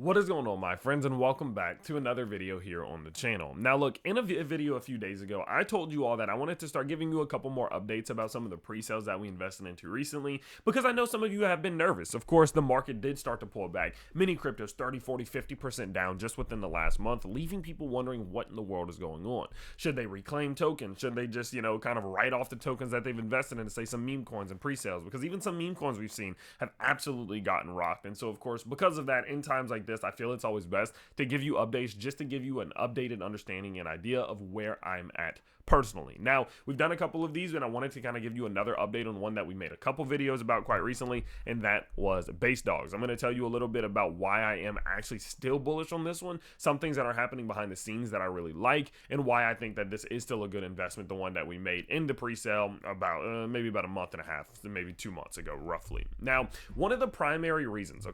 What is going on, my friends, and welcome back to another video here on the channel. Now look, in a video a few days ago, I told you all that I wanted to start giving you a couple more updates about some of the pre-sales that we invested into recently, because I know some of you have been nervous. Of course, the market did start to pull back. Many cryptos 30, 40, 50% down just within the last month, leaving people wondering what in the world is going on. Should they reclaim tokens? Should they just, kind of write off the tokens that they've invested in, say some meme coins and pre-sales? Because even some meme coins we've seen have absolutely gotten rocked. And so, of course, because of that, in times like this, I feel it's always best to give you updates just to give you an updated understanding and idea of where I'm at personally. Now, we've done a couple of these, and I wanted to kind of give you another update on one that we made a couple videos about quite recently, and that was Base Dawgz. I'm going to tell you a little bit about why I am actually still bullish on this one, some things that are happening behind the scenes that I really like, and why I think that this is still a good investment, the one that we made in the pre-sale about maybe about a month and a half, maybe 2 months ago, roughly. Now, one of the primary reasons,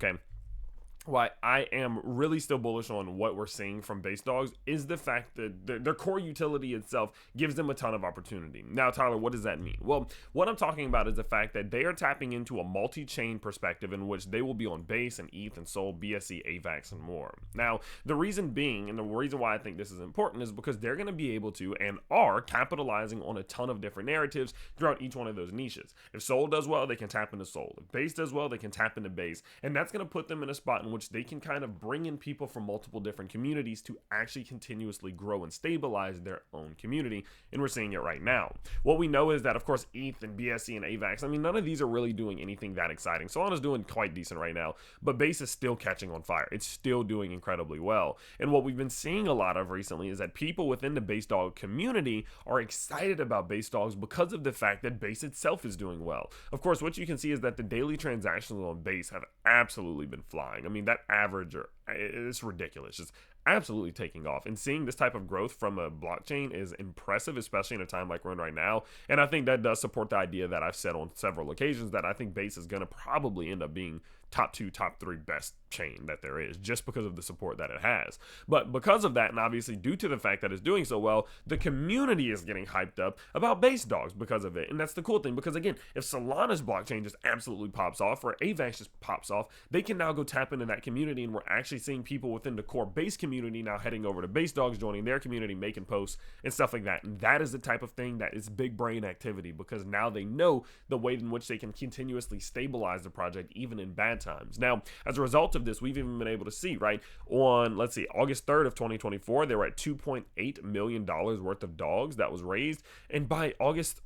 why I am really still bullish on what we're seeing from Base Dawgz is the fact that their core utility itself gives them a ton of opportunity. Now, Tyler, what does that mean? Well, what I'm talking about is the fact that they are tapping into a multi-chain perspective in which they will be on Base and ETH and Sol, BSC, AVAX, and more. Now, the reason being, and the reason why I think this is important, is because they're going to be able to and are capitalizing on a ton of different narratives throughout each one of those niches. If Sol does well, they can tap into Sol. If Base does well, they can tap into Base, and that's going to put them in a spot in which they can kind of bring in people from multiple different communities to actually continuously grow and stabilize their own community, and we're seeing it right now. What we know is that, of course, ETH and BSC and AVAX, I mean, none of these are really doing anything that exciting. Solana's doing quite decent right now, but Base is still catching on fire. It's still doing incredibly well, and what we've been seeing a lot of recently is that people within the Base Dog community are excited about Base Dawgz because of the fact that Base itself is doing well. Of course, what you can see is that the daily transactions on Base have absolutely been flying. I mean, that average, it's ridiculous. It's absolutely taking off, and seeing this type of growth from a blockchain is impressive, especially in a time like we're in right now. And I think that does support the idea that I've said on several occasions that I think Base is going to probably end up being top 2, top 3 best chain that there is, just because of the support that it has. But because of that, and obviously due to the fact that it's doing so well, the community is getting hyped up about Base Dawgz because of it. And that's the cool thing, because again, if Solana's blockchain just absolutely pops off, or AVAX just pops off, they can now go tap into that community, and we're actually seeing people within the core Base community now heading over to Base Dawgz, joining their community, making posts and stuff like that. And that is the type of thing that is big brain activity, because now they know the way in which they can continuously stabilize the project even in bad times. Now, as a result of this, we've even been able to see, right, on, let's see, August 3rd of 2024, they were at $2.8 million worth of dogs that was raised, and by August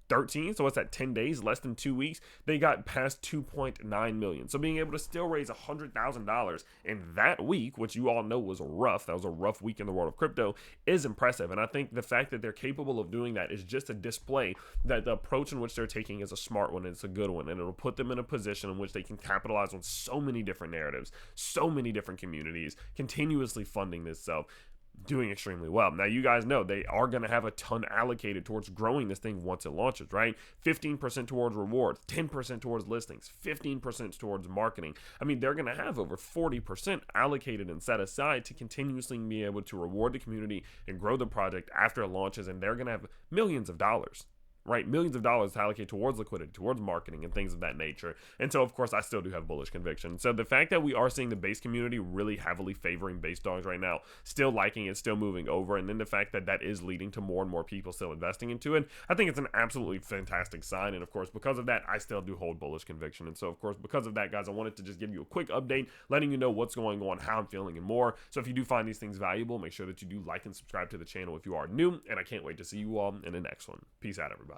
13, so what's that, 10 days, less than 2 weeks, they got past 2.9 million. So being able to still raise $100,000 in that week, which you all know was rough, that was a rough week in the world of crypto, is impressive. And I think the fact that they're capable of doing that is just a display that the approach in which they're taking is a smart one, and it's a good one, and it'll put them in a position in which they can capitalize on so many different narratives, so many different communities, continuously funding this self, doing extremely well. Now, you guys know they are going to have a ton allocated towards growing this thing once it launches, right? 15% towards rewards, 10% towards listings, 15% towards marketing. I mean, they're going to have over 40% allocated and set aside to continuously be able to reward the community and grow the project after it launches, and they're going to have millions of dollars, right? Millions of dollars to allocate towards liquidity, towards marketing, and things of that nature. And so, of course, I still do have bullish conviction. So the fact that we are seeing the Base community really heavily favoring Base Dawgz right now, still liking it, still moving over, and then the fact that that is leading to more and more people still investing into it, I think it's an absolutely fantastic sign. And of course, because of that, I still do hold bullish conviction. And so, of course, because of that, guys, I wanted to just give you a quick update, letting you know what's going on, how I'm feeling, and more. So if you do find these things valuable, make sure that you do like and subscribe to the channel if you are new, and I can't wait to see you all in the next one. Peace out, everybody.